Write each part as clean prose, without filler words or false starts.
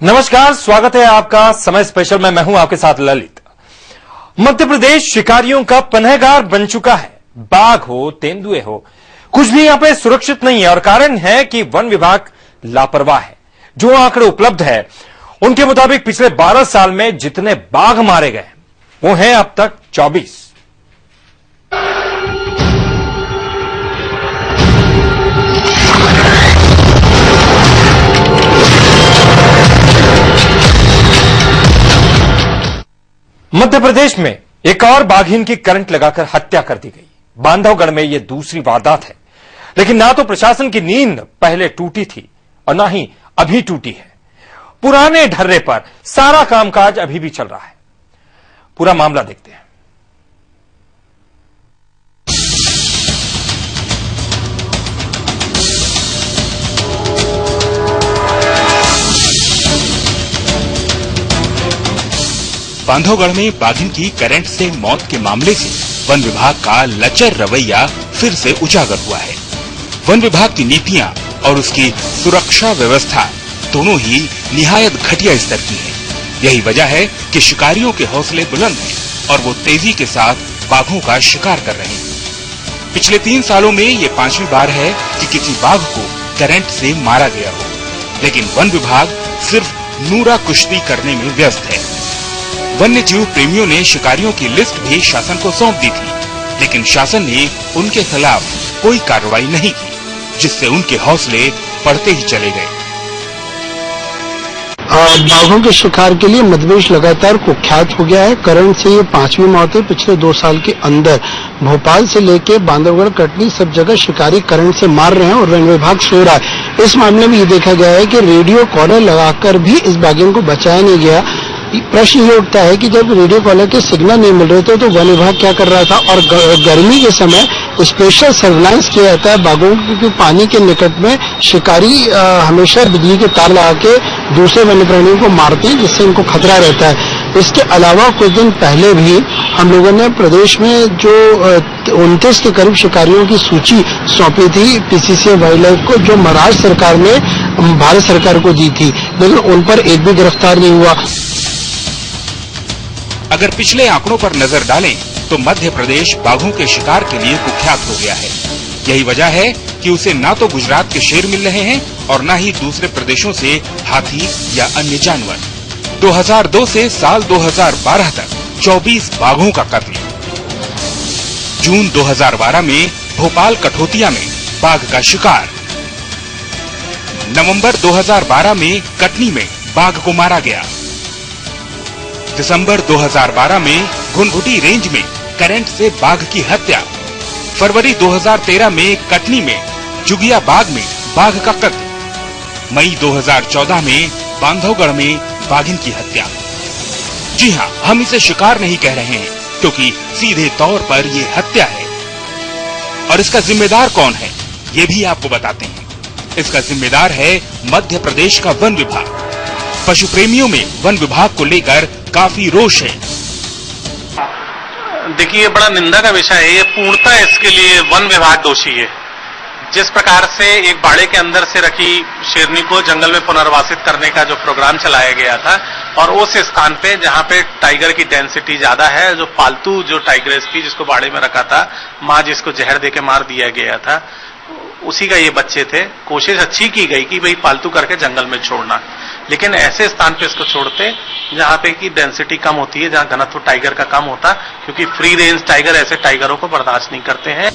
नमस्कार, स्वागत है आपका समय स्पेशल में। मैं हूं आपके साथ ललित। मध्य प्रदेश शिकारियों का पनाहगार बन चुका है। बाघ हो, तेंदुए हो, कुछ भी यहां पे सुरक्षित नहीं है और कारण है कि वन विभाग लापरवाह है। जो आंकड़े उपलब्ध है उनके मुताबिक पिछले 12 साल में जितने बाघ मारे गए वो हैं अब तक 24। मध्य प्रदेश में एक और बाघिन की करंट लगाकर हत्या कर दी गई। बांधवगढ़ में यह दूसरी वारदात है, लेकिन ना तो प्रशासन की नींद पहले टूटी थी और ना ही अभी टूटी है। पुराने ढर्रे पर सारा कामकाज अभी भी चल रहा है। पूरा मामला देखते हैं। बांधवगढ़ में बाघिन की करंट से मौत के मामले से वन विभाग का लचर रवैया फिर से उजागर हुआ है। वन विभाग की नीतियां और उसकी सुरक्षा व्यवस्था दोनों ही निहायत घटिया स्तर की है। यही वजह है कि शिकारियों के हौसले बुलंद हैं और वो तेजी के साथ बाघों का शिकार कर रहे हैं। पिछले 3 सालों में ये 5वीं बार है कि किसी बाघ को करंट से मारा गया हो, लेकिन वन विभाग सिर्फ नूरा कुश्ती करने में व्यस्त है। वन्य जीव प्रेमियों ने शिकारियों की लिस्ट भी शासन को सौंप दी थी, लेकिन शासन ने उनके खिलाफ कोई कार्रवाई नहीं की, जिससे उनके हौसले बढ़ते ही चले गए। बाघों के शिकार के लिए मध्यप्रदेश लगातार कुख्यात हो गया है। करंट से ये 5वीं मौत है पिछले 2 साल के अंदर। भोपाल से लेके बांधवगढ़, कटनी सब जगह शिकारी करंट से मार रहे हैं और वन विभाग सो रहा है। इस मामले में ये देखा गया है कि रेडियो कॉलर लगाकर भी इस बाघिन को बचाया नहीं गया। प्रश्न ये उठता है कि जब रेडियो कॉलर के सिग्नल नहीं मिल रहे थे तो वन विभाग क्या कर रहा था, और गर्मी के समय स्पेशल सर्विलांस किया जाता है बाघों को, क्योंकि पानी के निकट में शिकारी हमेशा बिजली के तार लगा के दूसरे वन्य प्राणियों को मारते हैं, जिससे इनको खतरा रहता है। इसके अलावा कुछ दिन पहले भी हम लोगों ने प्रदेश में जो 29 के करीब शिकारियों की सूची सौंपी थी पीसीसी वाइल्ड लाइफ को, जो महाराष्ट्र सरकार ने भारत सरकार को दी थी, लेकिन उन पर एक भी गिरफ्तार नहीं हुआ। अगर पिछले आंकड़ों पर नजर डालें तो मध्य प्रदेश बाघों के शिकार के लिए कुख्यात हो गया है। यही वजह है कि उसे ना तो गुजरात के शेर मिल रहे हैं और ना ही दूसरे प्रदेशों से हाथी या अन्य जानवर। 2002 से साल 2012 तक 24 बाघों का कत्ल। जून 2012 में भोपाल कठोतिया में बाघ का शिकार। नवंबर 2012 में कटनी में बाघ को मारा गया। दिसंबर 2012 में घुनघुटी रेंज में करंट से बाघ की हत्या। फरवरी 2013 में कटनी में जुगिया बाग में बाघ का कत्ल। मई 2014 में बांधवगढ़ में बाघिन की हत्या। जी हाँ, हम इसे शिकार नहीं कह रहे हैं, क्योंकि सीधे तौर पर ये हत्या है। और इसका जिम्मेदार कौन है, ये भी आपको बताते हैं। इसका जिम्मेदार है मध्य प्रदेश का वन विभाग। पशु प्रेमियों में वन विभाग को लेकर काफी रोष है। देखिए, बड़ा निंदा का विषय है। ये पूर्णतः इसके लिए वन विभाग दोषी है। जिस प्रकार से एक बाड़े के अंदर से रखी शेरनी को जंगल में पुनर्वासित करने का जो प्रोग्राम चलाया गया था, और उस स्थान पे जहां पे टाइगर की डेंसिटी ज्यादा है, जो पालतू जो टाइग्रेस थी जिसको बाड़े में रखा था, मां जिसको जहर देके मार दिया गया था, उसी का ये बच्चे थे। कोशिश अच्छी की गई कि भाई पालतू करके जंगल में छोड़ना, लेकिन ऐसे स्थान पे इसको छोड़ते जहां पे की डेंसिटी कम होती है, जहां घनत्व टाइगर का कम होता, क्योंकि फ्री रेंज टाइगर ऐसे टाइगरों को बर्दाश्त नहीं करते हैं।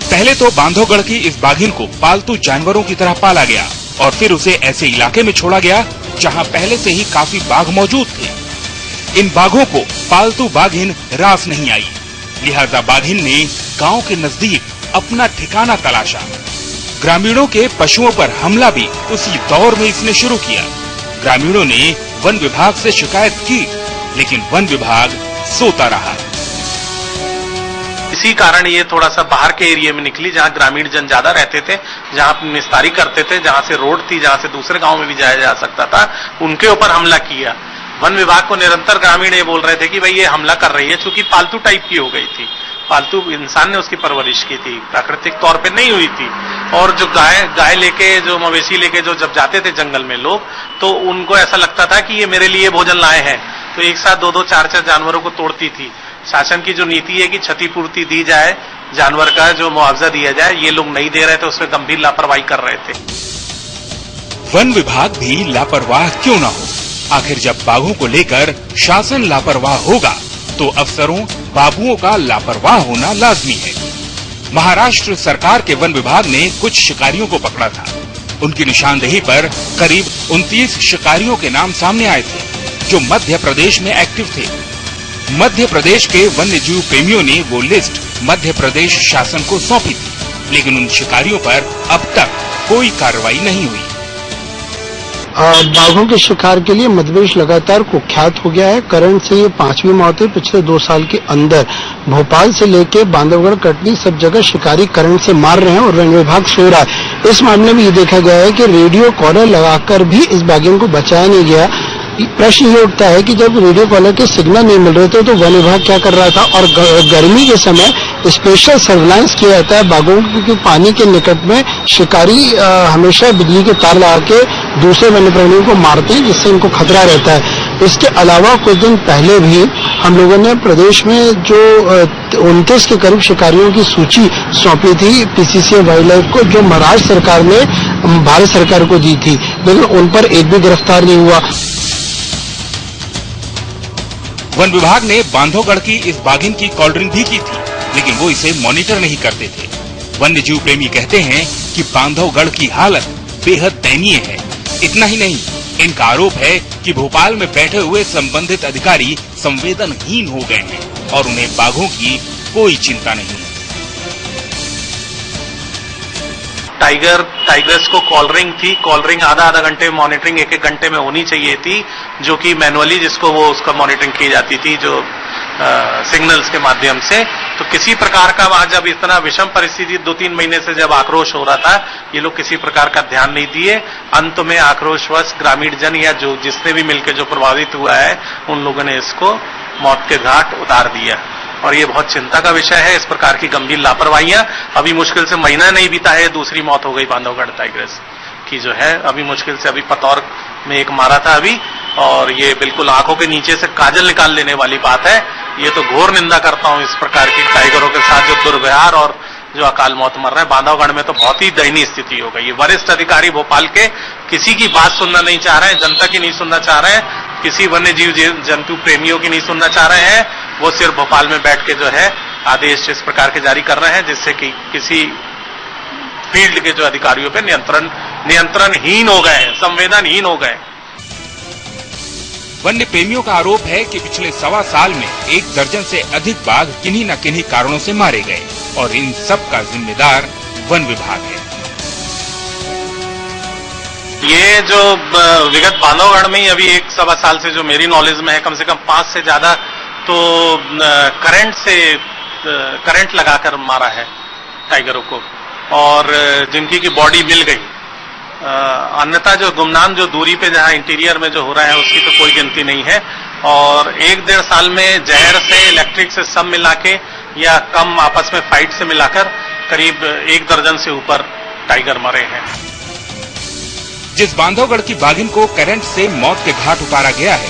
पहले तो बांधवगढ़ की इस बाघिन को पालतू जानवरों की तरह पाला गया और फिर उसे ऐसे इलाके में छोड़ा गया जहां पहले से ही काफी बाघ मौजूद थे। इन बाघों को पालतू बाघिन रास नहीं आई, लिहाजा बाघिन ने गांव के नजदीक अपना ठिकाना तलाशा। ग्रामीणों के पशुओं पर हमला भी उसी दौर में इसने शुरू किया। ग्रामीणों ने वन विभाग से शिकायत की, लेकिन वन विभाग सोता रहा। इसी कारण ये थोड़ा सा बाहर के एरिया में निकली, जहां ग्रामीण जन ज्यादा रहते थे, जहां निस्तारी करते थे, जहां से रोड थी, जहां से दूसरे गांव में भी जाया जा सकता था, उनके ऊपर हमला किया। वन विभाग को निरंतर ग्रामीण ये बोल रहे थे कि भाई ये हमला कर रही है, चूंकि पालतू टाइप की हो गई थी, पालतू इंसान ने उसकी परवरिश की थी, प्राकृतिक तौर पे नहीं हुई थी। और जो गाय लेके, जो मवेशी लेके जो जब जाते थे जंगल में लोग, तो उनको ऐसा लगता था कि ये मेरे लिए भोजन लाए हैं, तो एक साथ 2-2, 4-4 जानवरों को तोड़ती थी। शासन की जो नीति है कि क्षतिपूर्ति दी जाए, जानवर का जो मुआवजा दिया जाए, ये लोग नहीं दे रहे थे, उसमें गंभीर लापरवाही कर रहे थे। वन विभाग भी लापरवाह क्यों ना हो? आखिर जब बाघों को लेकर शासन लापरवाह होगा तो अफसरों, बाबुओं का लापरवाह होना लाजमी है। महाराष्ट्र सरकार के वन विभाग ने कुछ शिकारियों को पकड़ा था। उनकी निशानदेही पर करीब 29 शिकारियों के नाम सामने आए थे जो मध्य प्रदेश में एक्टिव थे। मध्य प्रदेश के वन्य जीव प्रेमियों ने वो लिस्ट मध्य प्रदेश शासन को सौंपी थी, लेकिन उन शिकारियों पर अब तक कोई कार्रवाई नहीं हुई। बाघों के शिकार के लिए मध्यप्रदेश लगातार कुख्यात हो गया है। करंट से ये 5वीं मौत है पिछले 2 साल के अंदर। भोपाल से लेके बांधवगढ़, कटनी सब जगह शिकारी करंट से मार रहे हैं और वन विभाग सो रहा है। इस मामले में ये देखा गया है कि रेडियो कॉलर लगाकर भी इस बाघिन को बचाया नहीं गया। प्रश्न ये उठता है कि जब रेडियो कॉलर के सिग्नल नहीं मिल रहे थे तो वन विभाग क्या कर रहा था? और गर्मी के समय स्पेशल सर्विलांस किया जाता है बाघों को, क्योंकि पानी के निकट में शिकारी हमेशा बिजली के तार लगा के दूसरे वन्य प्राणियों को मारते हैं, जिससे इनको खतरा रहता है। इसके अलावा कुछ दिन पहले भी हम लोगों ने प्रदेश में जो 29 के करीब शिकारियों की सूची सौंपी थी पीसीसी वाइल्ड लाइफ को, जो महाराष्ट्र सरकार ने भारत सरकार को दी थी, लेकिन उन पर एक भी गिरफ्तार नहीं हुआ। वन विभाग ने बांधवगढ़ की इस बाघिन की कॉल्ड्रिंग भी की थी, लेकिन वो इसे मॉनिटर नहीं करते थे। वन्य जीव प्रेमी कहते हैं कि बांधवगढ़ की हालत बेहद दयनीय है। इतना ही नहीं, इनका आरोप है कि भोपाल में बैठे हुए संबंधित अधिकारी संवेदनहीन हो गए हैं और उन्हें बाघों की कोई चिंता नहीं। टाइगर्स को कॉलरिंग थी, कॉलरिंग आधा घंटे में, मॉनिटरिंग 1-1 घंटे में होनी चाहिए थी, जो कि मैनुअली जिसको वो उसका मॉनिटरिंग की जाती थी, जो सिग्नल्स के माध्यम से। तो किसी प्रकार का वहां जब इतना विषम परिस्थिति 2-3 महीने से जब आक्रोश हो रहा था, ये लोग किसी प्रकार का ध्यान नहीं दिए। अंत में आक्रोशवश ग्रामीण जन या जो जिसने भी मिलकर जो प्रभावित हुआ है, उन लोगों ने इसको मौत के घाट उतार दिया। और ये बहुत चिंता का विषय है। इस प्रकार की गंभीर लापरवाहियां, अभी मुश्किल से महीना नहीं बीता है, दूसरी मौत हो गई बांधवगढ़ टाइगर्स की जो है। अभी मुश्किल से अभी पतौर में एक मारा था अभी, और ये बिल्कुल आंखों के नीचे से काजल निकाल लेने वाली बात है। ये तो घोर निंदा करता हूं इस प्रकार की टाइगरों के साथ जो दुर्व्यवहार और जो अकाल मौत मर रहा है। बांधवगढ़ में तो बहुत ही दयनीय स्थिति हो गई। ये वरिष्ठ अधिकारी भोपाल के किसी की बात सुनना नहीं चाह रहे हैं, जनता की नहीं सुनना चाह रहे हैं, किसी वन्य जीव जंतु प्रेमियों की नहीं सुनना चाह रहे हैं। वो सिर्फ भोपाल में बैठ के जो है आदेश इस प्रकार के जारी कर रहे हैं, जिससे कि किसी फील्ड के जो अधिकारियों पे नियंत्रणहीन हो गए हैं, संवेदनहीन हो गए। वन्य प्रेमियों का आरोप है कि पिछले 1.25 साल में 1 दर्जन से अधिक बाघ किन्हीं न किन्हीं कारणों से मारे गए और इन सब का जिम्मेदार वन विभाग है। ये जो विगत बांधवगढ़ में ही अभी 1-1.25 साल से जो मेरी नॉलेज में है, कम से कम 5 से ज्यादा तो करंट लगाकर मारा है टाइगरों को, और जिनकी की बॉडी मिल गई। अन्यथा जो गुमनाम जो दूरी पे जहां इंटीरियर में जो हो रहा है उसकी तो कोई गिनती नहीं है। और 1-1.5 साल में जहर से, इलेक्ट्रिक से सब मिला के या कम आपस में फाइट से मिलाकर करीब 1 दर्जन से ऊपर टाइगर मरे हैं। जिस बांधवगढ़ की बाघिन को करंट से मौत के घाट उतारा गया है,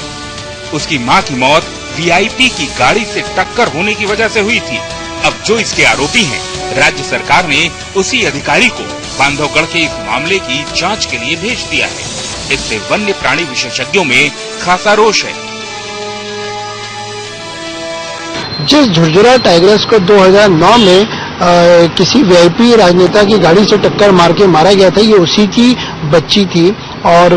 उसकी मां की मौत वीआईपी की गाड़ी से टक्कर होने की वजह से हुई थी। अब जो इसके आरोपी हैं, राज्य सरकार ने उसी अधिकारी को बांधवगढ़ के इस मामले की जांच के लिए भेज दिया है। इससे वन्य प्राणी विशेषज्ञों में खासा रोष है। जिस झुरझुरा टाइगर्स को 2009 में किसी वीआईपी राजनेता की गाड़ी से टक्कर मार के मारा गया था, ये उसी की बच्ची थी। और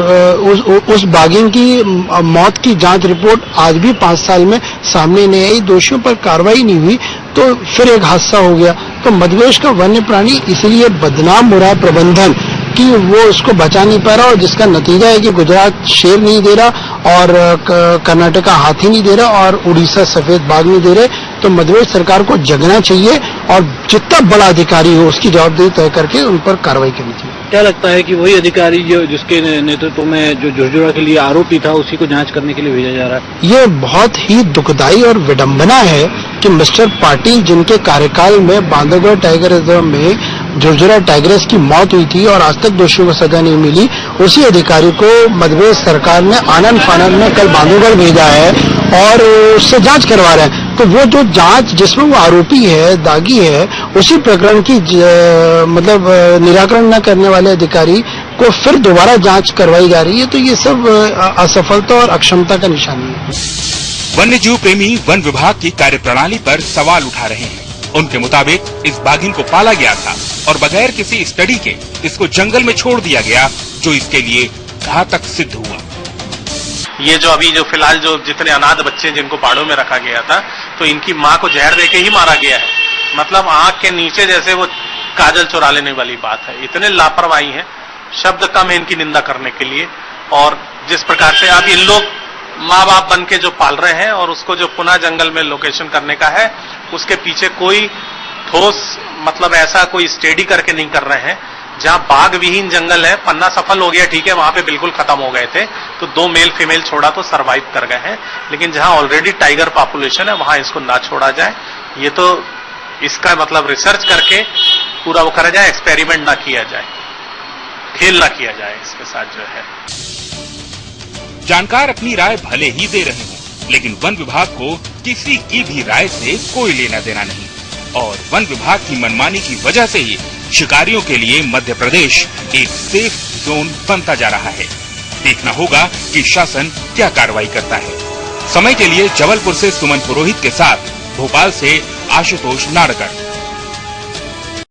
उस बाघिन की मौत की जांच रिपोर्ट आज भी 5 साल में सामने नहीं आई, दोषियों पर कार्रवाई नहीं हुई, तो फिर एक हादसा हो गया। तो मध्यप्रदेश का वन्य प्राणी इसलिए बदनाम हो रहा है प्रबंधन कि वो उसको बचा नहीं पा रहा, और जिसका नतीजा है कि गुजरात शेर नहीं दे रहा और कर्नाटका हाथी नहीं दे रहा और उड़ीसा सफेद बाघ नहीं दे रहे। तो मध्यप्रदेश सरकार को जगना चाहिए और जितना बड़ा अधिकारी हो उसकी जवाबदेही तय करके उन पर कार्रवाई करनी चाहिए। क्या लगता है कि वही अधिकारी जो जिसके नेतृत्व में जो झुरझुरा के लिए आरोपी था उसी को जांच करने के लिए भेजा जा रहा है? ये बहुत ही दुखदायी और विडंबना है कि मिस्टर पाटिल, जिनके कार्यकाल में बांधवगढ़ टाइगर रिजर्व में झुरझुरा टाइग्रेस की मौत हुई थी और आज तक दोषियों को सजा नहीं मिली, उसी अधिकारी को मध्य प्रदेश सरकार ने आनंद फानंद में कल बांधवगढ़ भेजा है और उससे जांच करवा रहे हैं। तो वो जो जांच जिसमें वो आरोपी है, दागी है, उसी प्रकरण की मतलब निराकरण न करने वाले अधिकारी को फिर दोबारा जांच करवाई जा रही है। तो ये सब असफलता और अक्षमता का निशानी है। वन्य जीव प्रेमी वन विभाग की कार्यप्रणाली पर सवाल उठा रहे हैं। उनके मुताबिक इस बाघिन को पाला गया था और बगैर किसी स्टडी के इसको जंगल में छोड़ दिया गया, जो इसके लिए घातक सिद्ध हुआ। ये जो अभी जो फिलहाल जो जितने अनाथ बच्चे जिनको पहाड़ों में रखा गया था, तो इनकी माँ को जहर देके ही मारा गया है। मतलब आंख के नीचे जैसे वो काजल चुरा लेने वाली बात है। इतने लापरवाही है, शब्द कम है इनकी निंदा करने के लिए। और जिस प्रकार से अब इन लोग माँ बाप बन के जो पाल रहे हैं और उसको जो पुनः जंगल में लोकेशन करने का है, उसके पीछे कोई ठोस मतलब ऐसा कोई स्टडी करके नहीं कर रहे हैं। जहां बाघ विहीन जंगल है, पन्ना सफल हो गया, ठीक है, वहां पे बिल्कुल खत्म हो गए थे, तो 2 मेल फीमेल छोड़ा तो सरवाइव कर गए हैं। लेकिन जहां ऑलरेडी टाइगर पॉपुलेशन है, वहां इसको ना छोड़ा जाए। ये तो इसका मतलब रिसर्च करके पूरा वो करा जाए, एक्सपेरिमेंट ना किया जाए, खेल ना किया जाए इसके साथ जो है। जानकार अपनी राय भले ही दे रहे हों, लेकिन वन विभाग को किसी की भी राय से कोई लेना देना नहीं और वन विभाग की मनमानी की वजह से ही शिकारियों के लिए मध्य प्रदेश एक सेफ जोन बनता जा रहा है। देखना होगा कि शासन क्या कार्रवाई करता है। समय के लिए जबलपुर से सुमन पुरोहित के साथ भोपाल से आशुतोष नाड़कर।